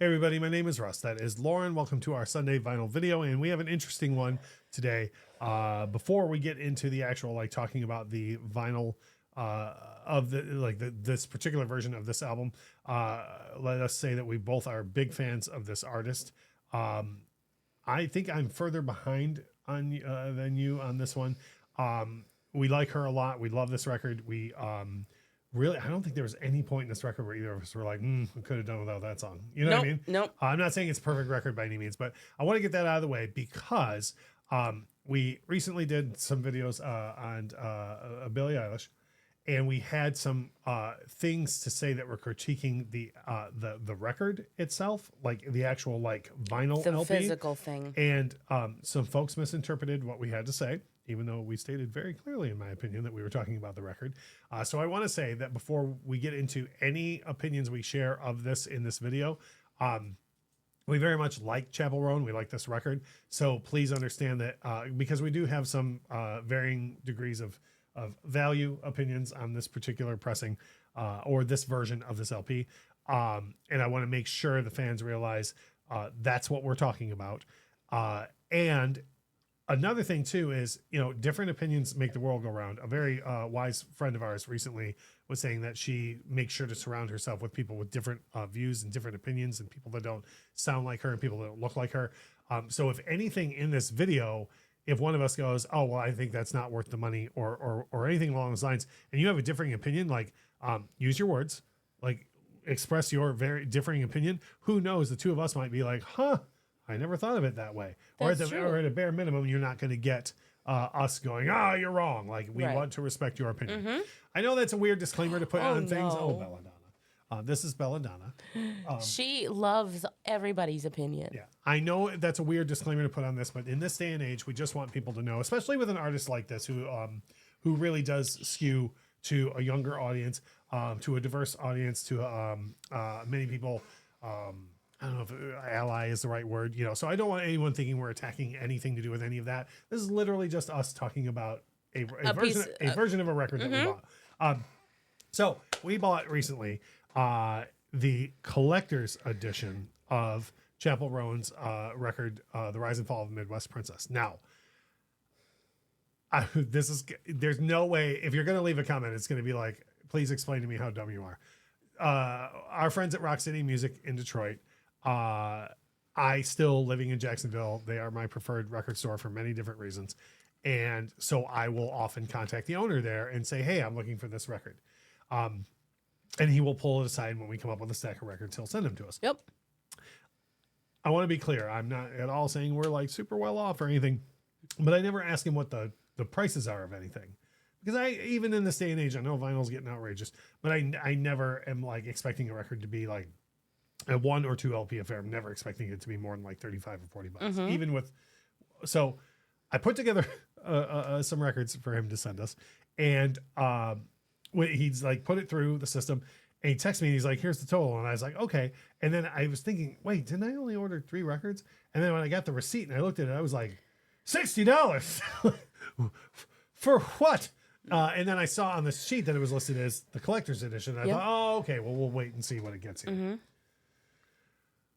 Hey everybody, my name is Russ. That is Lauren. Welcome to our Sunday vinyl video, and we have an interesting one today. Before we get into the actual talking about the vinyl of this particular version of this album, let us say that we both are big fans of this artist. I think I'm further behind on than you on this one. We like her a lot. We love this record. We really, I don't think there was any point in this record where either of us were like, we could have done without that song. You know what I mean? Nope. I'm not saying it's a perfect record by any means, but I want to get that out of the way because we recently did some videos on Billie Eilish, and we had some things to say that were critiquing the record itself, like the actual vinyl The LP. physical thing. And some folks misinterpreted what we had to say, even though we stated very clearly, in my opinion, that we were talking about the record. So I want to say that before we get into any opinions we share of this in this video, we very much like Chappell Roan. We like this record. So please understand that because we do have some varying degrees of value opinions on this particular pressing or this version of this LP. And I want to make sure the fans realize that's what we're talking about. And another thing too is, different opinions make the world go round. A very wise friend of ours recently was saying that she makes sure to surround herself with people with different views and different opinions, and people that don't sound like her and people that don't look like her. So if anything in this video, if one of us goes, oh, well, I think that's not worth the money or anything along those lines, and you have a differing opinion, use your words, express your very differing opinion. Who knows? The two of us might be like, I never thought of it that way. Or at a bare minimum, you're not going to get us going, you're wrong. We want to respect your opinion. Mm-hmm. I know that's a weird disclaimer to put on things. No. Oh, Belladonna. This is Belladonna. She loves everybody's opinion. Yeah, I know that's a weird disclaimer to put on this, but in this day and age, we just want people to know, especially with an artist like this who really does skew to a younger audience, to a diverse audience, to many people. I don't know if ally is the right word, so I don't want anyone thinking we're attacking anything to do with any of that. This is literally just us talking about a version of a record that we bought. So we bought recently the collector's edition of Chappell Roan's record, The Rise and Fall of the Midwest Princess. Now, there's no way, if you're going to leave a comment, it's going to be like, please explain to me how dumb you are. Our friends at Rock City Music in Detroit, I still living in Jacksonville, they are my preferred record store for many different reasons. And so I will often contact the owner there and say, hey, I'm looking for this record. And he will pull it aside when we come up with a stack of records. He'll send them to us. Yep. I want to be clear. I'm not at all saying we're super well off or anything, but I never ask him what the prices are of anything. Because even in this day and age, I know vinyl's getting outrageous, but I never am expecting a record to be a 1 or 2 LP affair. I'm never expecting it to be more than $35 or $40. Mm-hmm. Even with, so I put together some records for him to send us, and he's put it through the system, and he texted me and he's like, here's the total, and I was like, okay. And then I was thinking, wait, didn't I only order 3 records? And then when I got the receipt and I looked at it, I was like, $60 for what? And then I saw on the sheet that it was listed as the collector's edition. I thought, oh, okay, well, we'll wait and see what it gets here. Mm-hmm.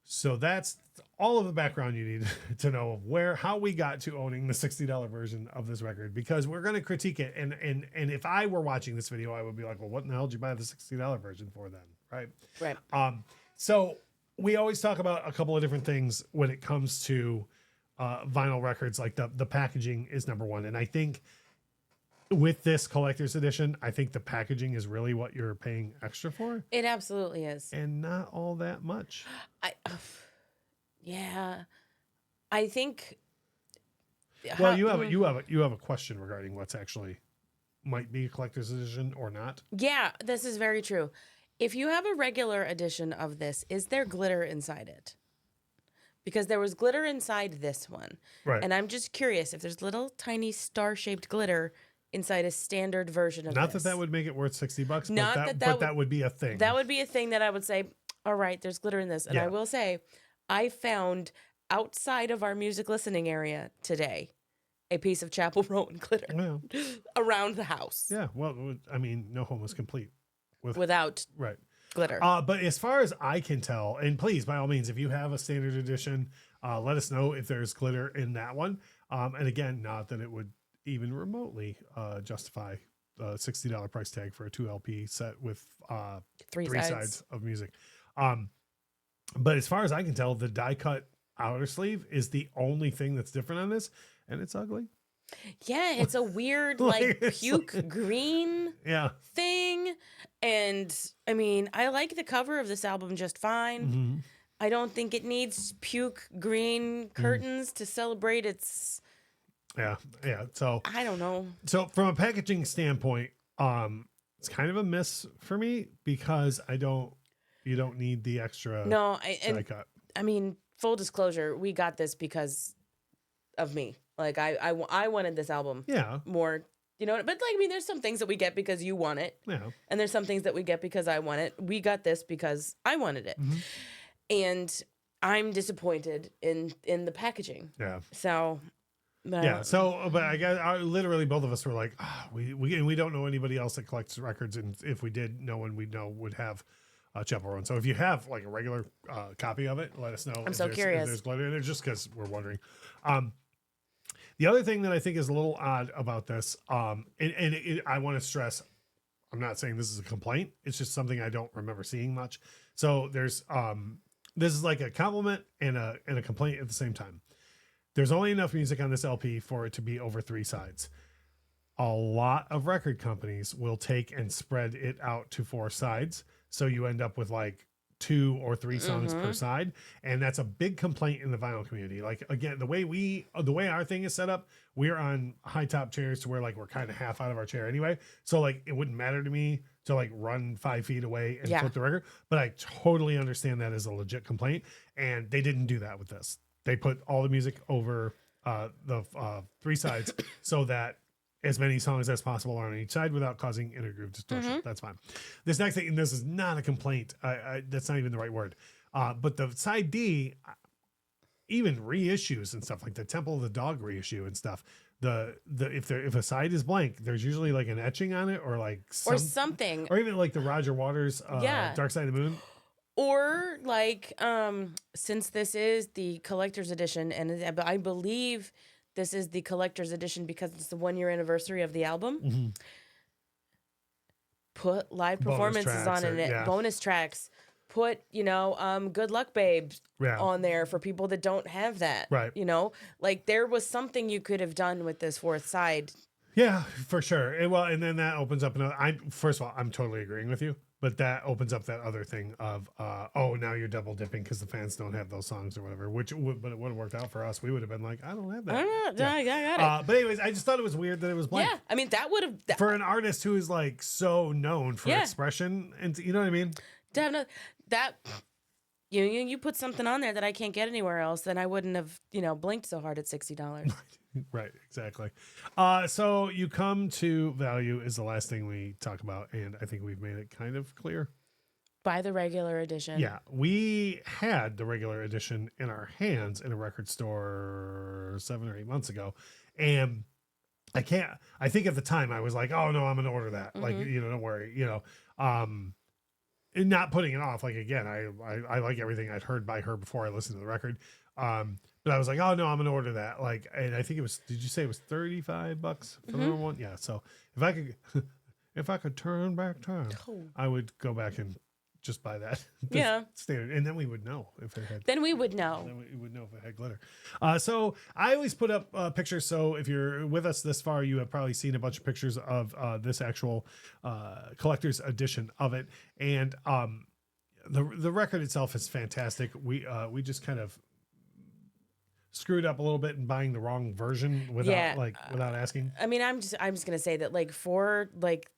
So that's all of the background you need to know of how we got to owning the $60 version of this record, because we're going to critique it. And if I were watching this video, I would be like, well, what in the hell did you buy the $60 version for then? Right. So we always talk about a couple of different things when it comes to vinyl records. The packaging is number one. And I think with this collector's edition, I think the packaging is really what you're paying extra for. It absolutely is. And not all that much. I think. Well, you have a question regarding what's actually might be a collector's edition or not. Yeah, this is very true. If you have a regular edition of this, is there glitter inside it? Because there was glitter inside this one. Right. And I'm just curious if there's little tiny star-shaped glitter inside a standard version of not this. that would make it worth $60, Not but that would be a thing. That would be a thing that I would say, all right, there's glitter in this. And I will say, I found outside of our music listening area today a piece of Chappell Roan glitter around the house. Yeah, well, I mean, no home was complete without right. glitter. But as far as I can tell, and please, by all means, if you have a standard edition, let us know if there's glitter in that one. And again, not that it would even remotely justify a $60 price tag for a 2 LP set with three sides of music. But as far as I can tell, the die cut outer sleeve is the only thing that's different on this, and it's ugly. Yeah, it's a weird like puke green thing. And I mean, I like the cover of this album just fine. Mm-hmm. I don't think it needs puke green curtains to celebrate its. Yeah. So I don't know. So from a packaging standpoint, it's kind of a miss for me because you don't need the extra die cut. I mean, full disclosure, we got this because of me. Like I wanted this album more, you know, but like, I mean, there's some things that we get because you want it. Yeah. And there's some things that we get because I want it. We got this because I wanted it. Mm-hmm. And I'm disappointed in the packaging. Yeah. So but I guess literally both of us were like, we don't know anybody else that collects records, and if we did, no one we know would have Chappell Roan. So if you have like a regular copy of it, let us know. I'm so curious. If there's glitter in it, just because we're wondering. The other thing that I think is a little odd about this, I want to stress, I'm not saying this is a complaint. It's just something I don't remember seeing much. So there's this is like a compliment and a complaint at the same time. There's only enough music on this LP for it to be over 3 sides. A lot of record companies will take and spread it out to 4 sides. So you end up with like 2 or 3 songs per side. And that's a big complaint in the vinyl community. Like, again, the way our thing is set up, we're on high top chairs to where like we're kind of half out of our chair anyway. So like it wouldn't matter to me to like run 5 feet away and flip the record. But I totally understand that as a legit complaint. And they didn't do that with this. They put all the music over the 3 sides so that as many songs as possible are on each side without causing intergroove distortion. That's fine. This next thing, and this is not a complaint. That's not even the right word. But the side D, even reissues and stuff like the Temple of the Dog reissue and stuff. If a side is blank, there's usually like an etching on it or like something, or even like the Roger Waters Dark Side of the Moon. Or like, since this is the collector's edition, and I believe this is the collector's edition because it's the 1-year anniversary of the album. Put live performances on it, bonus tracks. Put, Good Luck Babe on there for people that don't have that. Right. You know, like there was something you could have done with this 4th side. Yeah, for sure. And then that opens up another. First of all, I'm totally agreeing with you. But that opens up that other thing of, now you're double dipping because the fans don't have those songs or whatever, but it would have worked out for us. We would have been like, I don't have that. I got it. But anyways, I just thought it was weird that it was blank. Yeah, I mean, that would have... For an artist who is like so known for expression, and you know what I mean? You put something on there that I can't get anywhere else, then I wouldn't have, blinked so hard at $60. Right, exactly. So you come to value is the last thing we talk about, and I think we've made it kind of clear. Buy the regular edition. Yeah, we had the regular edition in our hands in a record store 7 or 8 months ago, and I think at the time I was like, oh no, I'm gonna order that. Like, don't worry, and not putting it off. Like, again, I like everything I'd heard by her before I listened to the record. But I was like, oh no, I'm gonna order that. Like, and I think it was, did you say it was $35 for the number one? Yeah. So if I could turn back time, I would go back and just buy that. Standard. And then we would know if it had. Then we would know. Then we would know if it had glitter. So I always put up pictures. So if you're with us this far, you have probably seen a bunch of pictures of this actual collector's edition of it. And the record itself is fantastic. We just kind of screwed up a little bit in buying the wrong version without asking. I mean, I'm just gonna say that like for like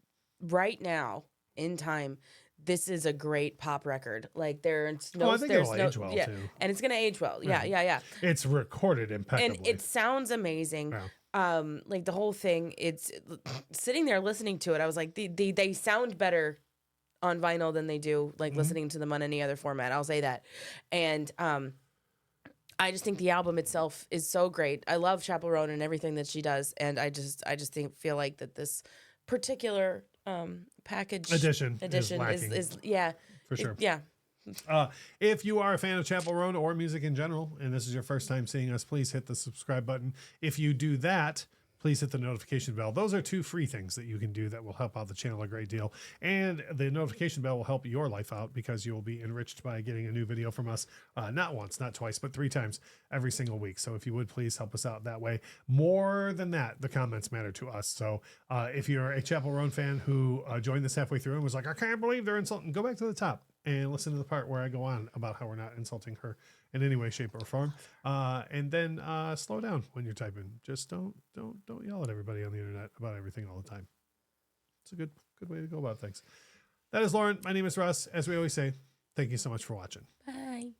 right now in time, this is a great pop record. Like there's no, I think it'll age well too, and it's gonna age well. Yeah. It's recorded impeccably, and it sounds amazing. Yeah. Like the whole thing. It's sitting there listening to it. I was like, they sound better on vinyl than they do like listening to them on any other format. I'll say that, and I just think the album itself is so great. I love Chappell Roan and everything that she does, and I just feel like that this particular package edition is for sure. Yeah. If you are a fan of Chappell Roan or music in general, and this is your first time seeing us, please hit the subscribe button. If you do that, please hit the notification bell. Those are 2 free things that you can do that will help out the channel a great deal. And the notification bell will help your life out because you will be enriched by getting a new video from us, not once, not twice, but 3 times every single week. So if you would please help us out that way. More than that, the comments matter to us. So if you're a Chappell Roan fan who joined this halfway through and was like, I can't believe they're insulting, go back to the top and listen to the part where I go on about how we're not insulting her in any way, shape, or form. And then slow down when you're typing. Just don't yell at everybody on the internet about everything all the time. It's a good way to go about things. That is Lauren. My name is Russ. As we always say, thank you so much for watching. Bye.